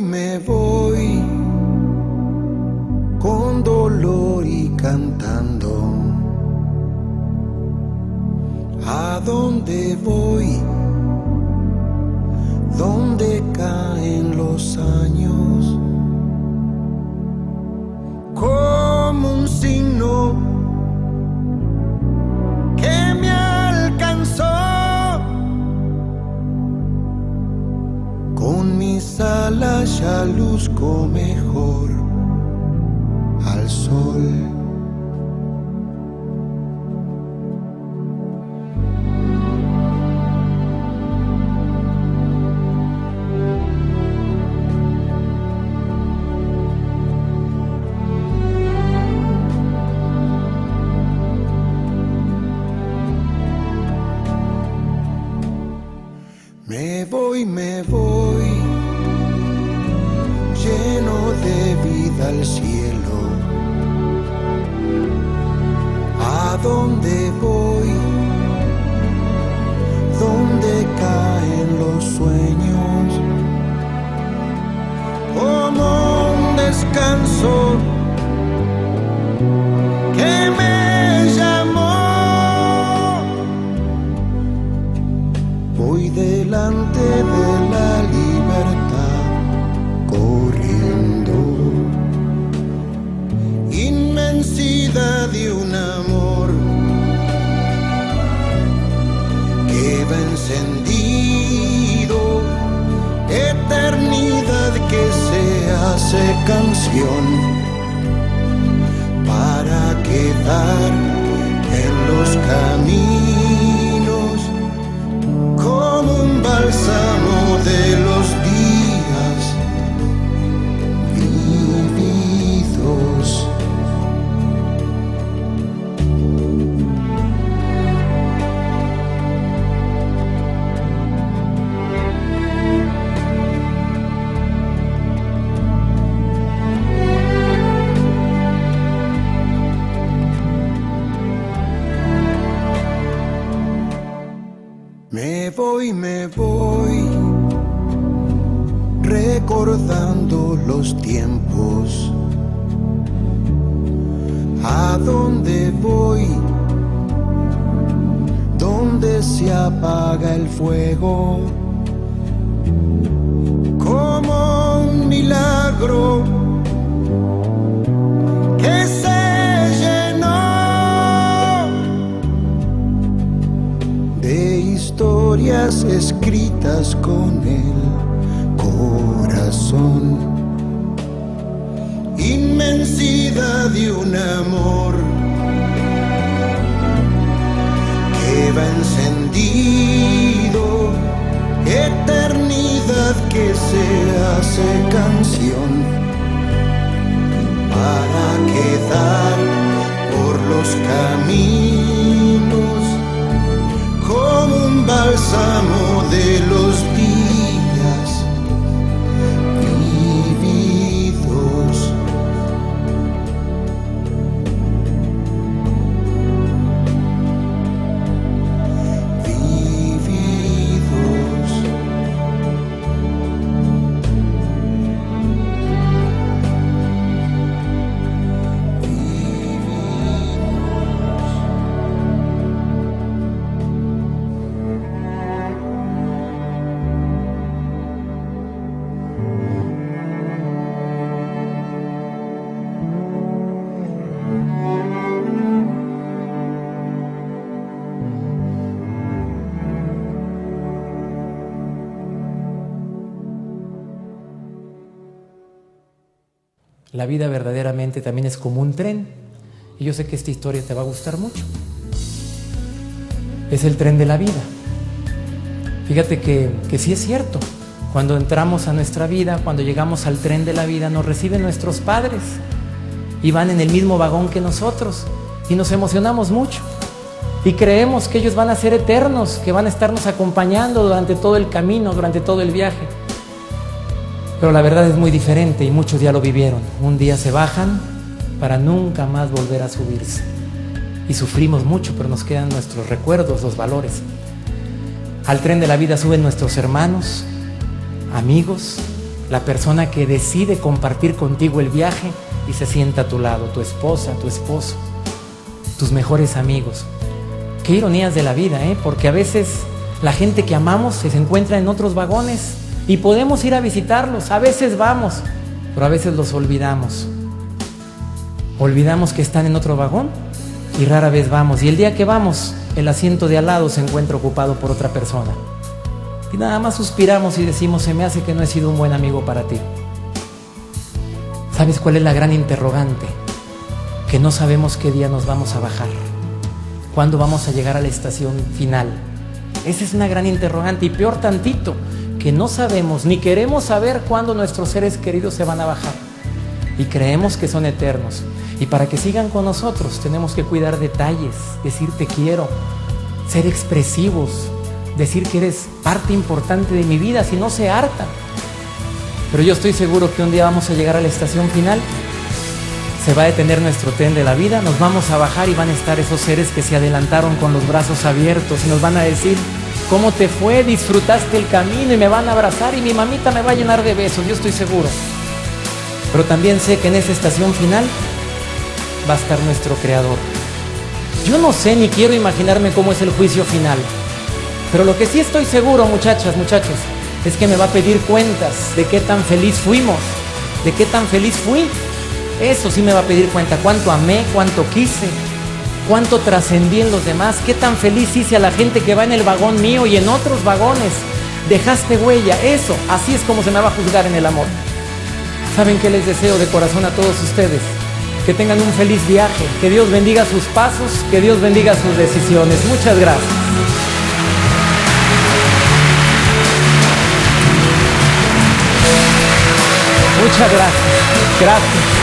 Me voy con dolor y cantando. ¿A dónde voy? ¿Dónde caen los años? Como un signo que me alcanzó. Con mis alas ya luzco mejor al sol. Me voy, lleno de vida al cielo. ¿A dónde voy? ¿Dónde caen los sueños? Como un descanso que me llamó. Voy delante de la libertad, corriendo, inmensidad de un amor que va encendido, eternidad que se hace canción para quedar en los caminos como un bálsamo de los días vividos. Me voy, recordando los tiempos. ¿A dónde voy? ¿Dónde se apaga el fuego? Como un milagro que se llenó de historias escritas con el corazón, inmensidad de un amor que va encendido, eternidad que se hace canción para quedar por los caminos como un bálsamo de los días vividos. La vida verdaderamente también es como un tren Y yo sé que esta historia te va a gustar mucho. Es el tren de la vida. Fíjate que sí es cierto. Cuando entramos a nuestra vida, cuando llegamos al tren de la vida, nos reciben nuestros padres y van en el mismo vagón que nosotros y nos emocionamos mucho y creemos que ellos van a ser eternos, que van a estarnos acompañando durante todo el camino, durante todo el viaje. Pero la verdad es muy diferente y muchos ya lo vivieron. Un día se bajan para nunca más volver a subirse y sufrimos mucho, pero nos quedan nuestros recuerdos, los valores. Al tren de la vida suben nuestros hermanos, amigos, la persona que decide compartir contigo el viaje y se sienta a tu lado, tu esposa, tu esposo, tus mejores amigos. Qué ironías de la vida, porque a veces la gente que amamos se encuentra en otros vagones y podemos ir a visitarlos, a veces vamos, pero a veces los olvidamos. Olvidamos que están en otro vagón y rara vez vamos, y el día que vamos, el asiento de al lado se encuentra ocupado por otra persona. Y nada más suspiramos y decimos, se me hace que no he sido un buen amigo para ti. ¿Sabes cuál es la gran interrogante? Que no sabemos qué día nos vamos a bajar, cuándo vamos a llegar a la estación final. Esa es una gran interrogante, y peor tantito, que no sabemos ni queremos saber cuándo nuestros seres queridos se van a bajar. Y creemos que son eternos. Y para que sigan con nosotros tenemos que cuidar detalles, decir te quiero, ser expresivos, decir que eres parte importante de mi vida, si no se hartan. Pero yo estoy seguro que un día vamos a llegar a la estación final, se va a detener nuestro tren de la vida, nos vamos a bajar y van a estar esos seres que se adelantaron con los brazos abiertos y nos van a decir, ¿cómo te fue? ¿Disfrutaste el camino? Y me van a abrazar y mi mamita me va a llenar de besos, yo estoy seguro. Pero también sé que en esa estación final va a estar nuestro Creador. Yo no sé ni quiero imaginarme cómo es el juicio final. Pero lo que sí estoy seguro, muchachas, muchachos, es que me va a pedir cuentas de qué tan feliz fuimos, de qué tan feliz fui. Eso sí me va a pedir cuenta, cuánto amé, cuánto quise, cuánto trascendí en los demás, qué tan feliz hice a la gente que va en el vagón mío y en otros vagones. Dejaste huella, eso, así es como se me va a juzgar en el amor. ¿Saben qué les deseo de corazón a todos ustedes? Que tengan un feliz viaje, que Dios bendiga sus pasos, que Dios bendiga sus decisiones. Muchas gracias. Muchas gracias. Gracias.